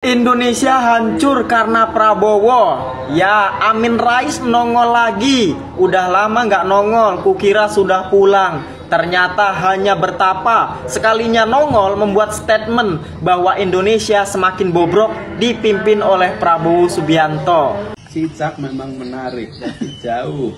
Indonesia hancur karena Prabowo. Ya, Amin Rais nongol lagi. Udah lama nggak nongol, kukira sudah pulang. Ternyata hanya bertapa. Sekalinya nongol membuat statement bahwa Indonesia semakin bobrok dipimpin oleh Prabowo Subianto. Cicak memang menarik, tapi jauh.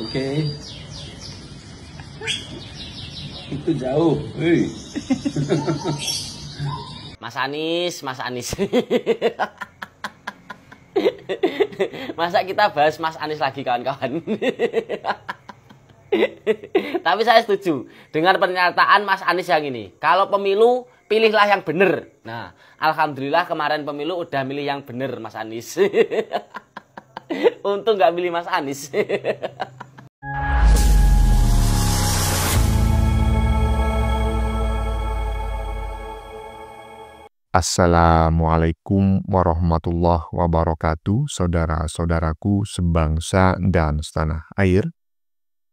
Oke. Itu jauh. Hei. Mas Anies. Masa kita bahas Mas Anies lagi, kawan-kawan? Tapi saya setuju dengan pernyataan Mas Anies yang ini. Kalau pemilu, pilihlah yang benar. Nah, alhamdulillah kemarin pemilu udah milih yang benar, Mas Anies. Untung nggak milih Mas Anies. Assalamualaikum warahmatullahi wabarakatuh, saudara-saudaraku sebangsa dan setanah air.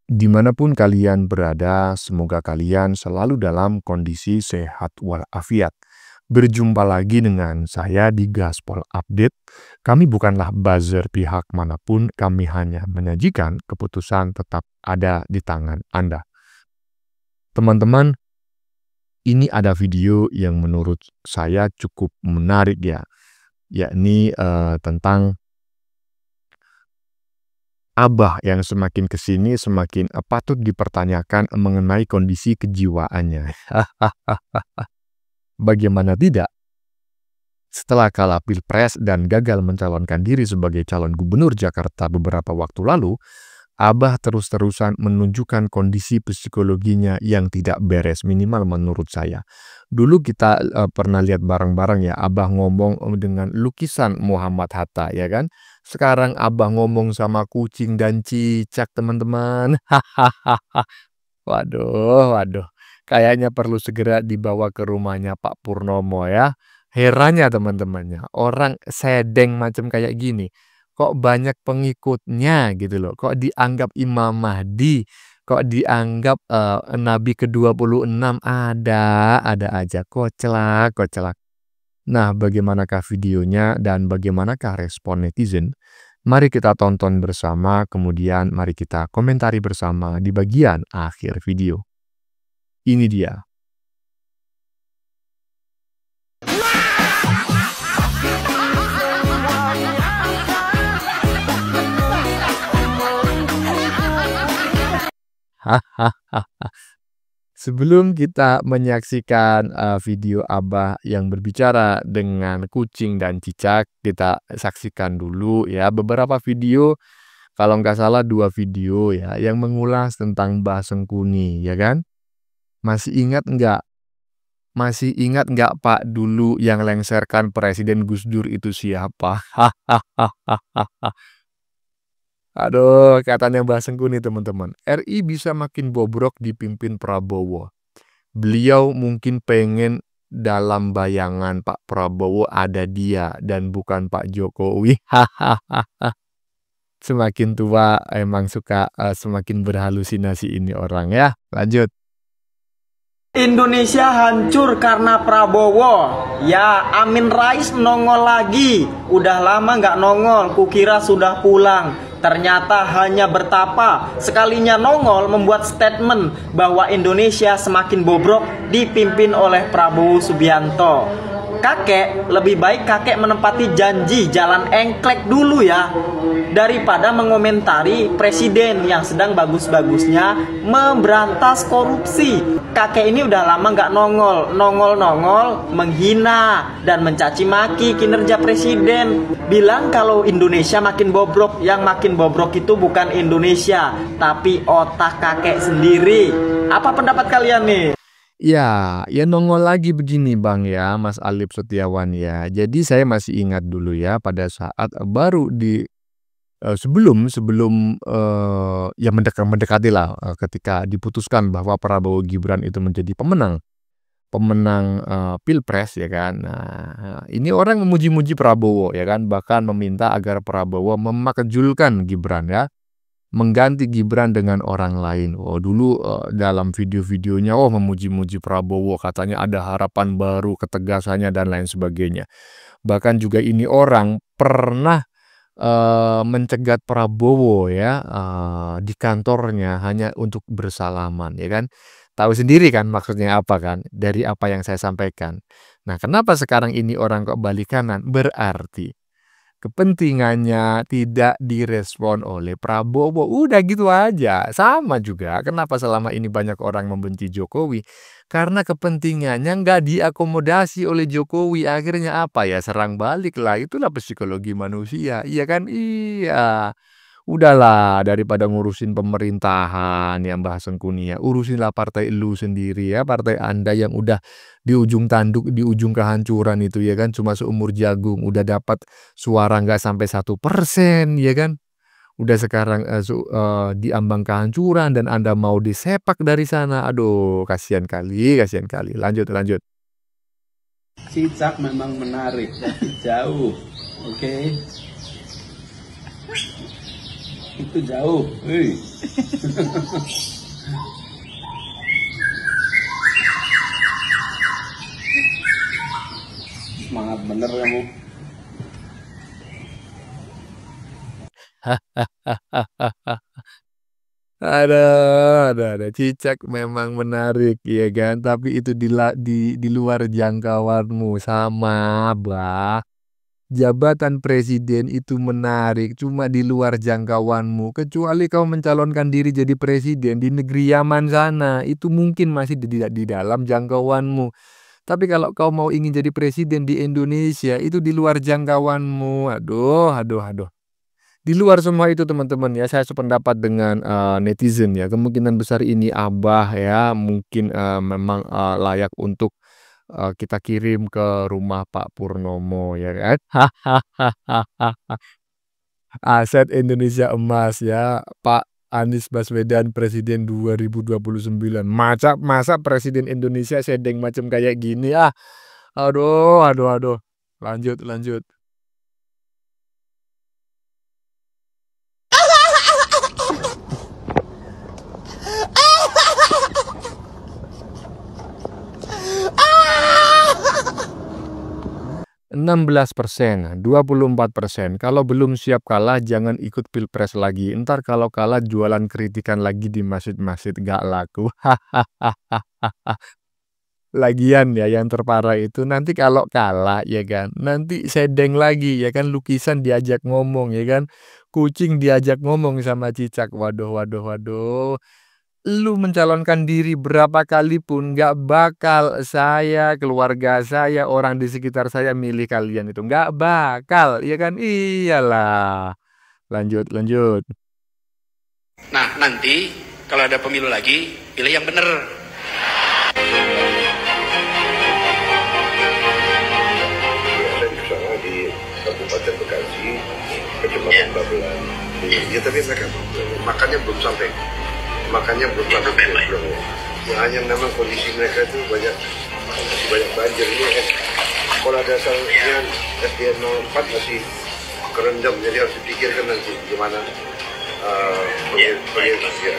Dimanapun kalian berada, semoga kalian selalu dalam kondisi sehat walafiat. Berjumpa lagi dengan saya di Gaspol Update. Kami bukanlah buzzer pihak manapun, kami hanya menyajikan keputusan tetap ada di tangan Anda. Teman-teman, ini ada video yang menurut saya cukup menarik ya, yakni tentang Abah yang semakin kesini semakin patut dipertanyakan mengenai kondisi kejiwaannya. Bagaimana tidak? Setelah kalah Pilpres dan gagal mencalonkan diri sebagai calon gubernur Jakarta beberapa waktu lalu, Abah terus-terusan menunjukkan kondisi psikologinya yang tidak beres, minimal menurut saya. Dulu kita pernah lihat bareng-bareng ya, Abah ngomong dengan lukisan Muhammad Hatta, ya kan? Sekarang Abah ngomong sama kucing dan cicak, teman-teman. Waduh. Kayaknya perlu segera dibawa ke rumahnya Pak Purnomo ya. Herannya teman-temannya, orang sedeng macam kayak gini. Kok banyak pengikutnya gitu loh, kok dianggap Imam Mahdi, kok dianggap Nabi ke-26, ada aja, koclak. Nah, bagaimanakah videonya dan bagaimanakah respon netizen? Mari kita tonton bersama, kemudian mari kita komentari bersama di bagian akhir video. Ini dia. Sebelum kita menyaksikan video Abah yang berbicara dengan kucing dan cicak, kita saksikan dulu ya beberapa video, kalau nggak salah 2 video ya, yang mengulas tentang Mbah Sengkuni, ya kan? Masih ingat nggak Pak dulu yang lengserkan Presiden Gus Dur itu siapa? Aduh, katanya Mbah Sengkuni teman-teman, RI bisa makin bobrok dipimpin Prabowo. Beliau mungkin pengen dalam bayangan Pak Prabowo ada dia dan bukan Pak Jokowi. Semakin tua emang suka semakin berhalusinasi ini orang ya. Lanjut. Indonesia hancur karena Prabowo. Ya, Amin Rais nongol lagi. Udah lama nggak nongol, kukira sudah pulang. Ternyata hanya bertapa. Sekalinya nongol membuat statement bahwa Indonesia semakin bobrok dipimpin oleh Prabowo Subianto. Kakek, lebih baik kakek menempati janji jalan engklek dulu ya, daripada mengomentari presiden yang sedang bagus-bagusnya memberantas korupsi. Kakek ini udah lama nggak nongol menghina dan mencaci maki kinerja presiden. Bilang kalau Indonesia makin bobrok, yang makin bobrok itu bukan Indonesia, tapi otak kakek sendiri. Apa pendapat kalian nih? Ya nongol lagi begini Bang ya, Mas Alip Setiawan ya. Jadi saya masih ingat dulu ya, pada saat baru di sebelum ya mendekati lah ketika diputuskan bahwa Prabowo Gibran itu menjadi pemenang Pilpres ya kan. Nah, ini orang memuji-muji Prabowo ya kan, bahkan meminta agar Prabowo memakjulkan Gibran ya, mengganti Gibran dengan orang lain. Oh, dulu dalam video-videonya memuji-muji Prabowo, katanya ada harapan baru, ketegasannya dan lain sebagainya. Bahkan juga ini orang pernah mencegat Prabowo ya di kantornya hanya untuk bersalaman ya kan. Tahu sendiri kan maksudnya apa kan dari apa yang saya sampaikan. Nah, kenapa sekarang ini orang kok balik kanan? Berarti kepentingannya tidak direspon oleh Prabowo. Udah gitu aja. Sama juga kenapa selama ini banyak orang membenci Jokowi. Karena kepentingannya nggak diakomodasi oleh Jokowi. Akhirnya apa ya? Serang balik lah. Itulah psikologi manusia. Iya kan? Iya. Udahlah, daripada ngurusin pemerintahan yang bahas sengkunia, urusinlah partai elu sendiri ya, partai Anda yang udah di ujung tanduk, di ujung kehancuran itu ya kan, cuma seumur jagung, udah dapat suara nggak sampai 1%, ya kan. Udah sekarang di ambang kehancuran dan Anda mau disepak dari sana. Aduh, kasihan kali, kasihan kali. Lanjut, lanjut. Cicak memang menarik tapi jauh. Oke. Itu jauh. Wih. Semangat bener kamu. Ada. Cicak memang menarik, ya kan? Tapi itu di luar jangkauanmu sama, bah. Jabatan presiden itu menarik, cuma di luar jangkauanmu. Kecuali kau mencalonkan diri jadi presiden di negeri Yaman sana, itu mungkin masih di dalam jangkauanmu. Tapi kalau kau mau ingin jadi presiden di Indonesia, itu di luar jangkauanmu. Aduh. Di luar semua itu teman-teman ya, saya sependapat dengan netizen ya. Kemungkinan besar ini Abah ya, mungkin memang layak untuk kita kirim ke rumah Pak Purnomo ya kan. Aset Indonesia emas ya, Pak Anies Baswedan Presiden 2029. Masa Presiden Indonesia sedeng macam kayak gini ah. Aduh. Lanjut. 16%, 24%. Kalau belum siap kalah, jangan ikut pilpres lagi. Ntar kalau kalah, jualan kritikan lagi di masjid-masjid gak laku. Lagian ya, yang terparah itu nanti kalau kalah ya kan, nanti sedeng lagi ya kan, lukisan diajak ngomong ya kan, kucing diajak ngomong sama cicak. Waduh. Lu mencalonkan diri berapa kali pun gak bakal saya, keluarga saya, orang di sekitar saya milih kalian itu. Gak bakal, ya kan? Iyalah. Lanjut. Nah, nanti kalau ada pemilu lagi, pilih yang bener. Ada di Kabupaten Bekasi, Kecamatan Babelan. Ya, tapi mereka makannya belum sampai. Ya, hanya memang kondisi mereka itu masih banyak banjir ini kan. Sekolah dasarnya SDN 04 masih kerendam, jadi harus dipikirkan nanti gimana pengirigasian.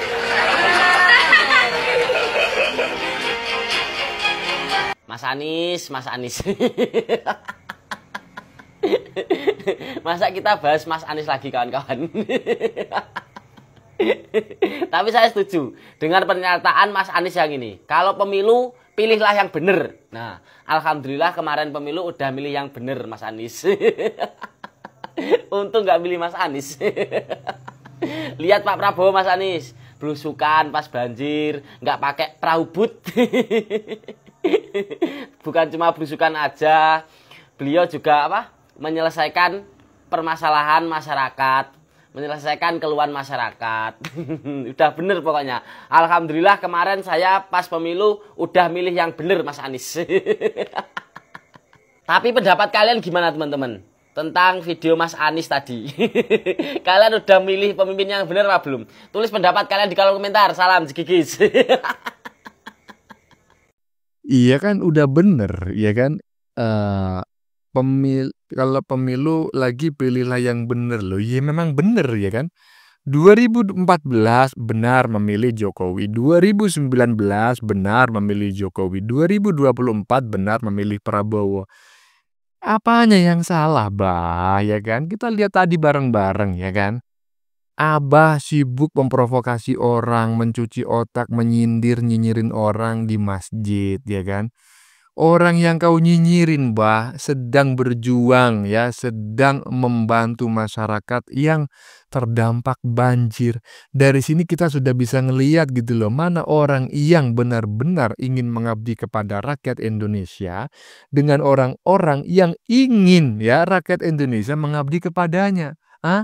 Mas Anies. Masa kita bahas Mas Anies lagi kawan-kawan. Tapi saya setuju dengan pernyataan Mas Anies yang ini. Kalau pemilu, pilihlah yang benar. Nah, alhamdulillah kemarin pemilu udah milih yang benar Mas Anies. Untung nggak milih Mas Anies. Lihat Pak Prabowo Mas Anies, belusukan pas banjir, nggak pakai perahu but. Bukan cuma belusukan aja, beliau juga menyelesaikan permasalahan masyarakat, menyelesaikan keluhan masyarakat. Udah bener pokoknya. Alhamdulillah kemarin saya pas pemilu udah milih yang bener Mas Anies. Tapi pendapat kalian gimana teman-teman tentang video Mas Anies tadi? Kalian udah milih pemimpin yang bener apa belum? Tulis pendapat kalian di kolom komentar. Salam jegigis. Iya kan udah bener ya kan. Kalau pemilu lagi pilihlah yang bener loh. Ya memang bener ya kan. 2014 benar memilih Jokowi, 2019 benar memilih Jokowi, 2024 benar memilih Prabowo. Apanya yang salah, Bah? Ya kan? Kita lihat tadi bareng-bareng, ya kan? Abah sibuk memprovokasi orang, mencuci otak, menyindir, nyinyirin orang di masjid, ya kan? Orang yang kau nyinyirin, Bah, sedang berjuang ya, sedang membantu masyarakat yang terdampak banjir. Dari sini kita sudah bisa ngelihat gitu loh, mana orang yang benar-benar ingin mengabdi kepada rakyat Indonesia dengan orang-orang yang ingin ya rakyat Indonesia mengabdi kepadanya. Hah?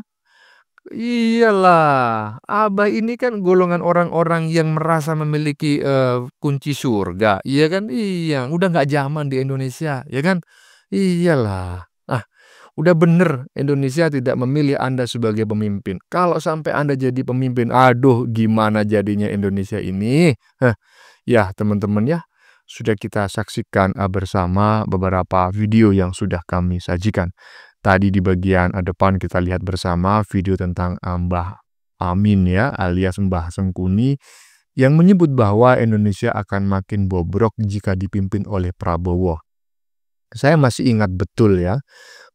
Iyalah, Abah ini kan golongan orang-orang yang merasa memiliki kunci surga, iya kan? Iya, udah nggak zaman di Indonesia, ya kan? Iyalah. Ah, udah bener Indonesia tidak memilih Anda sebagai pemimpin. Kalau sampai Anda jadi pemimpin, aduh gimana jadinya Indonesia ini? Heh, ya teman-teman ya, sudah kita saksikan bersama beberapa video yang sudah kami sajikan. Tadi di bagian depan kita lihat bersama video tentang Mbah Amin ya, alias Mbah Sengkuni, yang menyebut bahwa Indonesia akan makin bobrok jika dipimpin oleh Prabowo. Saya masih ingat betul ya,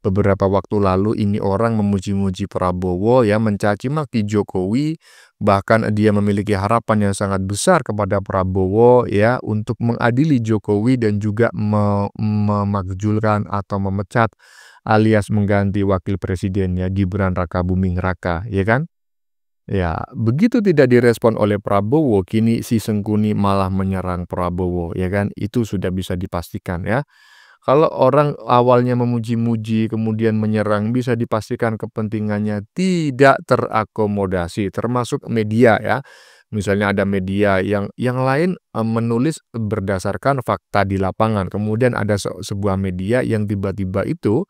beberapa waktu lalu ini orang memuji-muji Prabowo ya, mencaci maki Jokowi, bahkan dia memiliki harapan yang sangat besar kepada Prabowo ya, untuk mengadili Jokowi dan juga memakzulkan atau memecat alias mengganti wakil presidennya Gibran Rakabuming Raka, ya kan? Ya, begitu tidak direspon oleh Prabowo, kini si Sengkuni malah menyerang Prabowo, ya kan? Itu sudah bisa dipastikan ya. Kalau orang awalnya memuji-muji kemudian menyerang, bisa dipastikan kepentingannya tidak terakomodasi, termasuk media ya. Misalnya ada media yang lain menulis berdasarkan fakta di lapangan, kemudian ada sebuah media yang tiba-tiba itu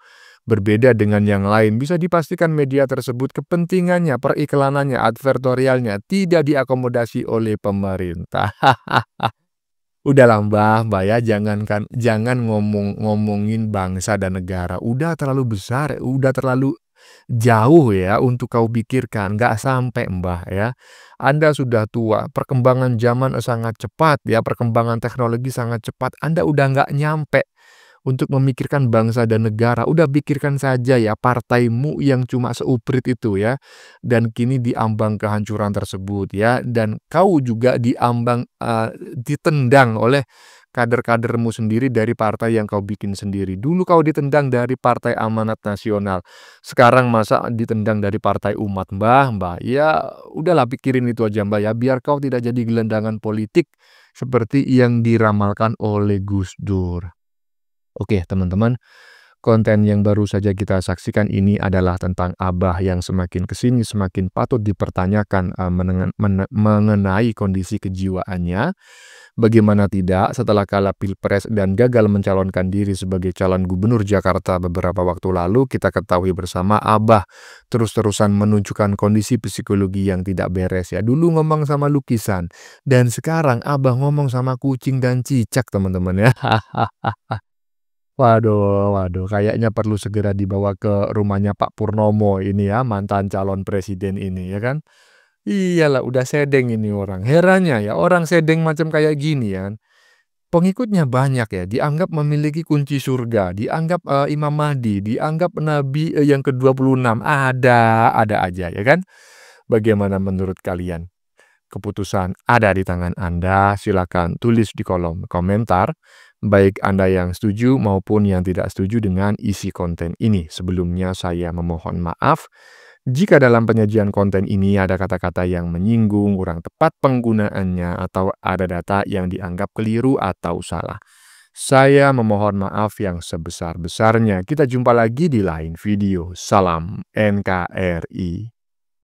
berbeda dengan yang lain. Bisa dipastikan media tersebut kepentingannya, periklanannya, advertorialnya tidak diakomodasi oleh pemerintah. Udahlah Mbah ya, jangan ngomongin bangsa dan negara. Udah terlalu besar, udah terlalu jauh ya untuk kau pikirkan. Nggak sampai Mbah ya. Anda sudah tua, perkembangan zaman sangat cepat ya, perkembangan teknologi sangat cepat. Anda udah nggak nyampe untuk memikirkan bangsa dan negara. Udah pikirkan saja ya partaimu yang cuma seuprit itu ya. Dan kini diambang kehancuran tersebut ya. Dan kau juga ditendang oleh kader-kadermu sendiri dari partai yang kau bikin sendiri. Dulu kau ditendang dari Partai Amanat Nasional. Sekarang masa ditendang dari Partai Umat, Mbah. Ya udahlah pikirin itu aja Mbah ya. Biar kau tidak jadi gelandangan politik seperti yang diramalkan oleh Gus Dur. Oke teman-teman, konten yang baru saja kita saksikan ini adalah tentang Abah yang semakin kesini semakin patut dipertanyakan mengenai kondisi kejiwaannya. Bagaimana tidak setelah kalah pilpres dan gagal mencalonkan diri sebagai calon gubernur Jakarta beberapa waktu lalu, kita ketahui bersama Abah terus-terusan menunjukkan kondisi psikologi yang tidak beres ya. Dulu ngomong sama lukisan dan sekarang Abah ngomong sama kucing dan cicak teman-teman ya. Waduh, kayaknya perlu segera dibawa ke rumahnya Pak Purnomo ini ya, mantan calon presiden ini ya kan. Iyalah udah sedeng ini orang. Herannya ya, orang sedeng macam kayak gini ya, pengikutnya banyak ya, dianggap memiliki kunci surga, dianggap Imam Mahdi, dianggap Nabi yang ke-26, ada aja ya kan. Bagaimana menurut kalian? Keputusan ada di tangan Anda, silakan tulis di kolom komentar, baik Anda yang setuju maupun yang tidak setuju dengan isi konten ini. Sebelumnya saya memohon maaf jika dalam penyajian konten ini ada kata-kata yang menyinggung, kurang tepat penggunaannya, atau ada data yang dianggap keliru atau salah. Saya memohon maaf yang sebesar-besarnya. Kita jumpa lagi di lain video. Salam NKRI.